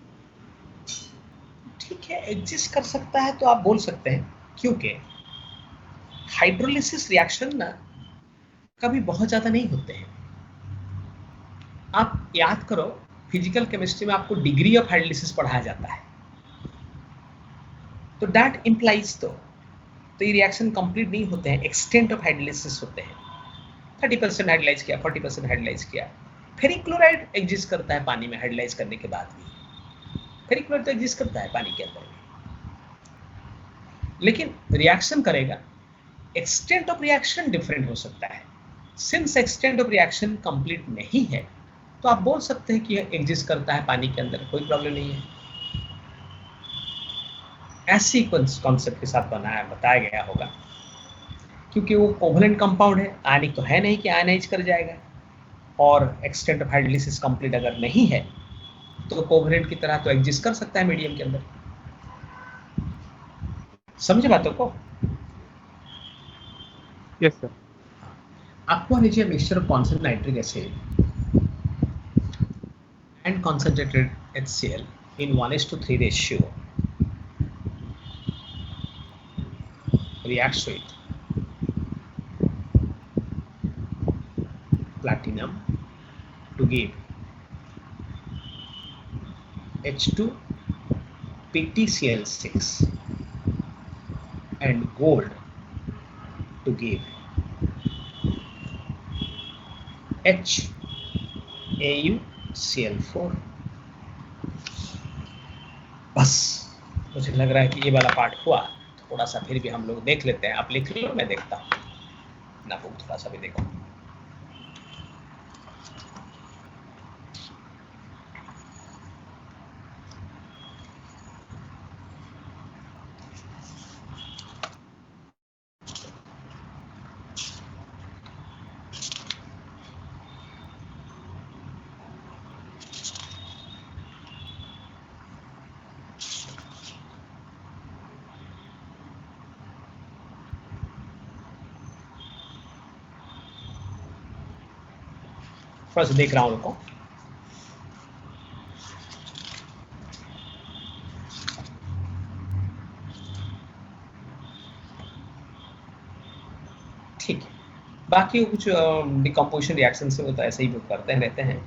ठीक है, एग्जिस्ट कर सकता है तो आप बोल सकते हैं, क्योंकि हाइड्रोलिसिस रिएक्शन ना कभी बहुत ज्यादा नहीं होते हैं। आप याद करो, फिजिकल केमिस्ट्री में आपको डिग्री ऑफ हाइड्रोलिसिस पढ़ाया जाता है, तो दैट इंप्लाइज तो ये रिएक्शन कंप्लीट नहीं होते हैं, एक्सटेंट ऑफ हाइड्रोलिसिस होते हैं। 30% हाइड्रोलाइज किया, 40% हाइड्रोलाइज किया। फेरिक क्लोराइड एग्जिस्ट करता है पानी में हाइड्रोलाइज करने के बाद भी, फेरिक क्लोराइड तो एग्जिस्ट करता है पानी के अंदर भी, लेकिन रिएक्शन करेगा, एक्सटेंट ऑफ रिएक्शन डिफरेंट हो सकता है। Since extent of reaction complete नहीं है, तो आप बोल सकते हैं कि यह एग्जिस्ट करता है पानी के अंदर, कोई प्रॉब्लम नहीं है। ऐसी कॉन्सेप्ट के साथ बताया गया होगा, क्योंकि वो कोवलेंट कंपाउंड है, आयनिक तो है नहीं कि आयनाइज कर जाएगा, और एक्सटेंट ऑफ हाइड्रोलिसिस कंप्लीट अगर नहीं है तो कोवलेंट की तरह तो एग्जिस्ट कर सकता है मीडियम के अंदर। समझे बातों को? Yes sir. Aqua regia mixture of concentrated nitric acid and concentrated HCl in 1:3 ratio reacts with platinum to give H2PtCl6 and gold to give HAuCl4। बस मुझे लग रहा है कि ये वाला पार्ट हुआ, थोड़ा सा फिर भी हम लोग देख लेते हैं। आप लिख लो, मैं देखता हूँ ना, बुक थोड़ा सा भी देखो। थोड़ा सा देख रहा हूँ, रुको। ठीक है, बाकी कुछ डिकम्पोजिशन रिएक्शन से वो तो ऐसे ही बुक करते हैं, रहते हैं।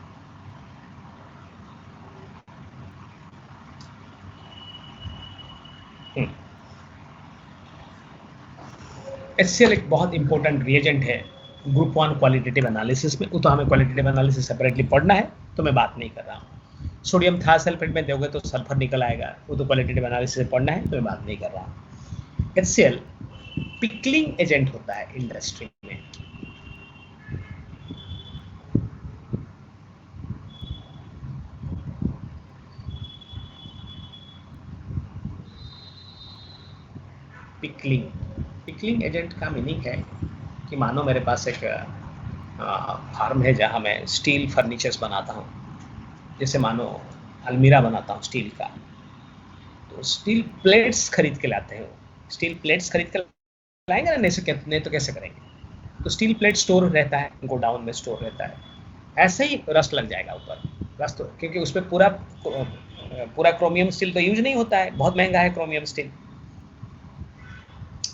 HCl एक बहुत इंपॉर्टेंट रिएजेंट है ग्रुप 1 क्वालिटेटिव एनालिसिस में। वो तो हमें क्वालिटेटिव एनालिसिस सेपरेटली पढ़ना है, तो मैं बात नहीं कर रहा हूँ। सोडियम थायोसल्फेट में दोगे तो सल्फर निकल आएगा, वो तो क्वालिटेटिव एनालिसिस से पढ़ना है, तो मैं बात नहीं कर रहा हूँ। HCl पिकलिंग एजेंट होता है इंडस्ट्री में। पिकलिंग। पिकलिंग एजेंट का मीनिंग है कि मानो मेरे पास एक फार्म है जहाँ मैं स्टील फर्नीचर्स बनाता हूँ, जैसे मानो अलमीरा बनाता हूँ स्टील का, तो स्टील प्लेट्स खरीद के लाते हैं। स्टील प्लेट्स खरीद के लाएंगे ना, नहीं तो कैसे करेंगे। तो स्टील प्लेट स्टोर रहता है, गोडाउन में स्टोर रहता है। ऐसे ही रस्ट लग जाएगा ऊपर, रस्ट तो, क्योंकि उस पर पूरा क्रोमियम स्टील तो यूज नहीं होता है, बहुत महंगा है क्रोमियम स्टील।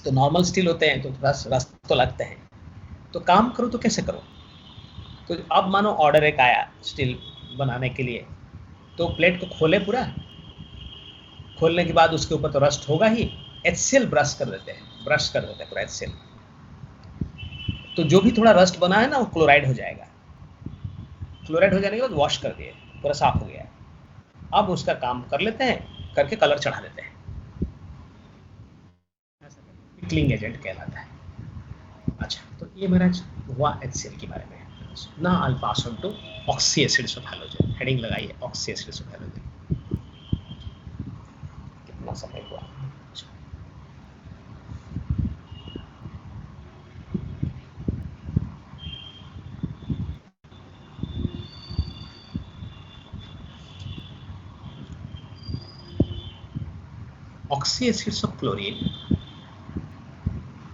तो नॉर्मल स्टील होते हैं तो रस्ट तो लगते हैं। तो काम करो तो कैसे करो। तो अब मानो ऑर्डर एक आया स्टील बनाने के लिए, तो प्लेट को खोले, पूरा खोलने के बाद उसके ऊपर तो रस्ट होगा ही, HCl ब्रश कर देते हैं पूरा HCl। तो जो भी थोड़ा रस्ट बना है ना, वो क्लोराइड हो जाएगा। क्लोराइड हो जाने के बाद वॉश कर दिए, पूरा साफ हो गया है। अब उसका काम कर लेते हैं, करके कलर चढ़ा देते हैं। पिकलिंग एजेंट कहलाता है। अच्छा, तो ये मेरा हुआ HCl के बारे में। ना I will pass on to oxy acids of halogen. Heading लगाइए, ऑक्सी एसिड्स ऑफ हैलोजन। कितना समय हुआ। Oxy acids of chlorine,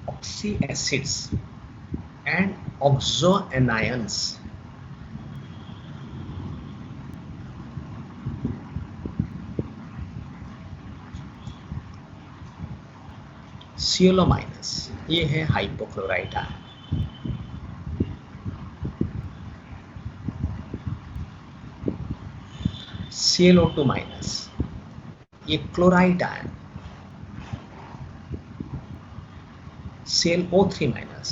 oxy acids and oxoanions ClO minus, ये है हाइपोक्लोराइड आयन। ClO2 माइनस, ये क्लोराइड आयन। ClO3 माइनस,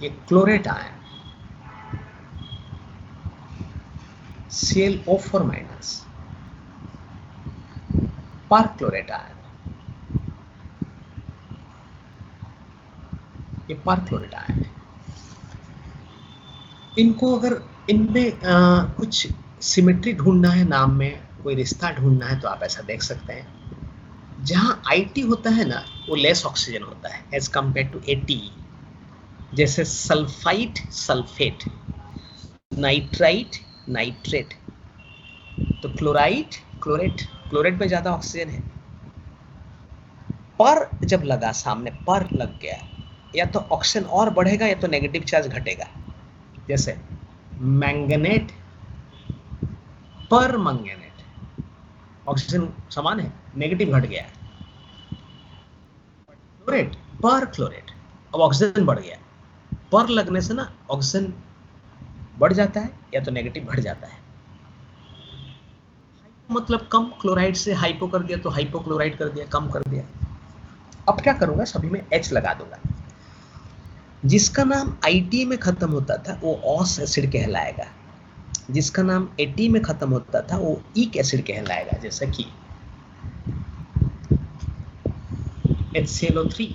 ये chlorate ion. ClO4 minus, perchlorate ion. ये perchlorate ion है। इनको अगर इनमें कुछ सिमेट्री ढूंढना है, नाम में कोई रिश्ता ढूंढना है, तो आप ऐसा देख सकते हैं। जहां IT होता है ना, वो लेस ऑक्सीजन होता है एज कंपेयर टू AT। जैसे सल्फाइट सल्फेट, नाइट्राइट नाइट्रेट। तो क्लोराइट क्लोरेट, क्लोरेट में ज्यादा ऑक्सीजन है। पर जब लगा सामने, पर लग गया, या तो ऑक्सीजन और बढ़ेगा या तो नेगेटिव चार्ज घटेगा। जैसे मैंगनेट पर मैंगनेट, ऑक्सीजन समान है, नेगेटिव घट गया। क्लोरेट पर क्लोरेट, अब ऑक्सीजन बढ़ गया। पर लगने से ना ऑक्सीजन बढ़ जाता है या तो नेगेटिव घट जाता है। मतलब कम, क्लोराइड से हाइपो कर दिया तो हाइपोक्लोराइड कर दिया, कम कर दिया। अब क्या करूंगा, सभी में H लगा दूंगा। जिसका नाम IT में खत्म होता था वो ऑस एसिड कहलाएगा, जिसका नाम AT में खत्म होता था वो ईक एसिड कहलाएगा। जैसे कि HClO3,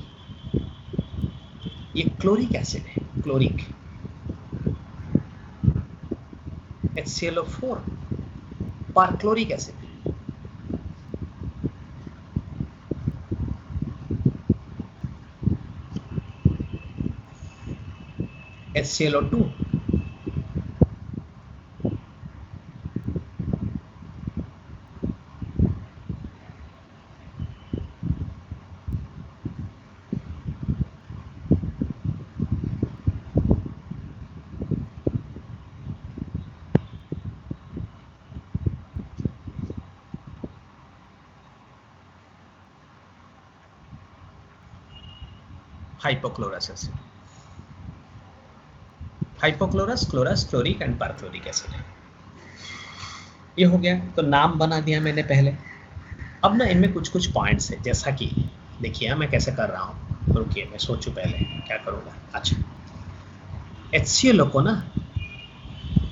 ये क्लोरिक एसिड है, chloric. HClO4 perchloric acid. HClO2 hypochlorous acid. Hypochlorous, chlorous, chloric and perchloric acid है। ये हो गया, तो नाम बना दिया मैंने पहले। अब ना इनमें कुछ कुछ पॉइंट्स है, जैसा कि देखिए मैं कैसे कर रहा हूँ। रुकिए, मैं सोचूं पहले क्या करूँगा। अच्छा, HClO को ना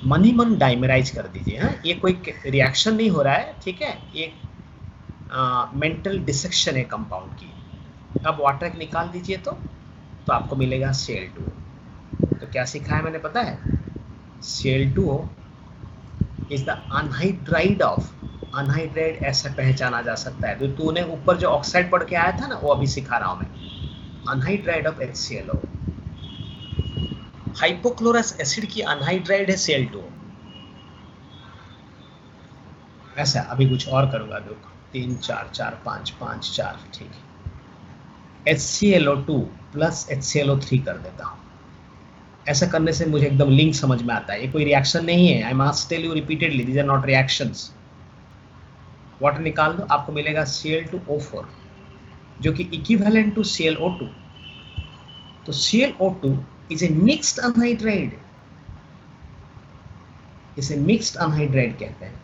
मन ही मन डाइमराइज कर दीजिए। हाँ, ये कोई रिएक्शन नहीं हो रहा है, ठीक है, ये मेंटल डिसेक्शन है कंपाउंड की। अब वाटर निकाल दीजिए तो आपको मिलेगा Cl2। तो क्या सीखा है मैंने, पता है? Cl2 is the anhydride of anhydride ऐसा पहचाना जा सकता है। तो तूने ऊपर जो ऑक्साइड पढ़ के आया था ना, वो अभी सिखा रहा हूं मैं। Anhydride of HClO। Hypochlorous acid की अनहाइड्राइड है Cl2। ऐसा अभी कुछ और करूंगा, देखो 3 4 4 5 5 4, ठीक है। HClO2 प्लस HClO3 कर देता हूं। ऐसा करने से मुझे एकदम लिंक समझ में आता है। ये कोई रिएक्शन नहीं है। I must tell you repeatedly, these are not reactions. Water निकाल दो, आपको मिलेगा Cl2O4 जो कि इक्विवेलेंट टू ClO2। तो ClO2 is a mixed anhydride, इसे मिक्स्ड अनहाइड्राइड कहते हैं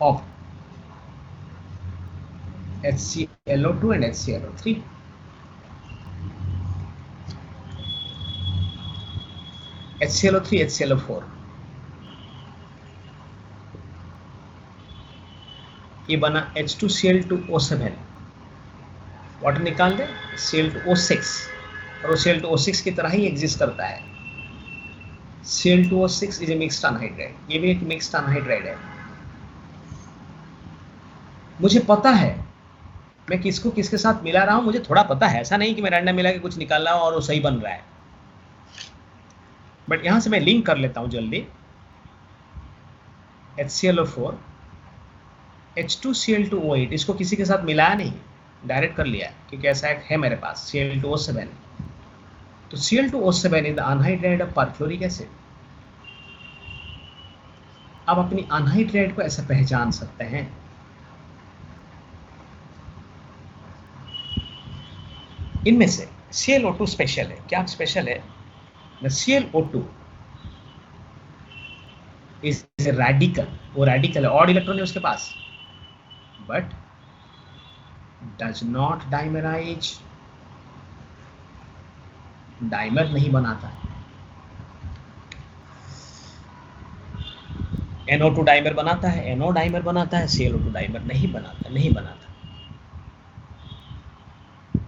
of HClO2 and HClO3। HClO3 HClO4 ये बना H2Cl2O7। वाटर निकाल दे, Cl2O6, और वो Cl2O6 की तरह ही एग्जिस्ट करता है। Cl2O6 is a mixed anhydride, ये भी एक मिक्स्ड अनहाइड्राइड है। मुझे पता है मैं किसको किसके साथ मिला रहा हूं, मुझे थोड़ा पता है। ऐसा नहीं कि मैं रैंडम मिला के कुछ निकाल रहा हूं और वो सही बन रहा है। बट यहां से मैं लिंक कर लेता हूं जल्दी। HClO4 H2Cl2O8, इसको किसी के साथ मिलाया नहीं, डायरेक्ट कर लिया क्योंकि ऐसा एक है मेरे पास Cl2O7। तो Cl2O7 is the anhydride of perchloric acid. आप अपनी अनहाइड्राइड को ऐसे पहचान सकते हैं। इनमें से ClO2 स्पेशल है। क्या स्पेशल है? The ClO2 is a radical, वो radical है, ऑड इलेक्ट्रॉन है उसके पास, but does not dimerize, dimer नहीं बनाता। NO2 डाइमर बनाता है, NO डाइमर बनाता है, ClO2 डाइमर नहीं बनाता।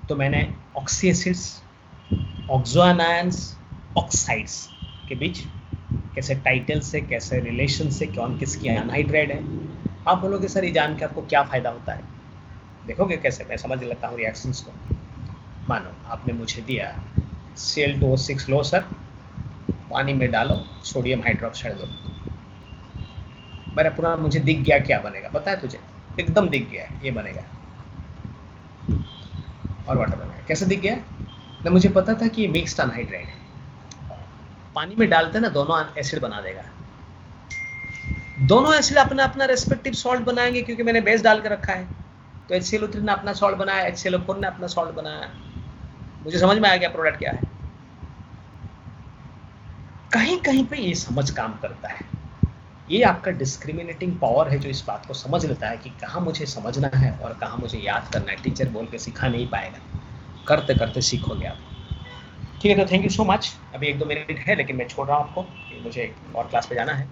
तो मैंने ऑक्सी एसिड्स, ऑक्सोएनायंस, ऑक्साइड्स के बीच कैसे टाइटल से, कैसे रिलेशन से, कौन किसकी अनहाइड्राइड है। आप बोलोगे सर ये जान के आपको क्या फायदा होता है? देखोगे कैसे मैं समझ लेता हूँ रिएक्शंस को। मानो आपने मुझे दिया Cl2O6 लो सर, पानी में डालो सोडियम हाइड्रोक्साइड दो। मेरा पूरा मुझे दिख गया क्या बनेगा, पता है तुझे? एकदम दिख गया, ये बनेगा और वाटर बनेगा। कैसे दिख गया? ना मुझे पता था कि ये मिक्स्ड अनहाइड्राइड है। पानी में डालते ना दोनों एसिड बना देगा। दोनों एसिड अपना अपना रेस्पेक्टिव सॉल्ट बनाएंगे क्योंकि मैंने बेस डाल के रखा है। तो HClO3 ने अपना सॉल्ट बनाया, HClO4 ने अपना सॉल्ट बनाया। मुझे समझ में आ गया प्रोडक्ट क्या है। कहीं कहीं पे ये समझ काम करता है। ये आपका डिस्क्रिमिनेटिंग पावर है जो इस बात को समझ लेता है कि कहाँ मुझे समझना है और कहाँ मुझे याद करना है। टीचर बोल के सिखा नहीं पाएगा, करते करते सीखोगे आप। ठीक है, तो थैंक यू सो मच। अभी 1-2 मिनट है लेकिन मैं छोड़ रहा हूँ आपको, मुझे एक और क्लास पे जाना है।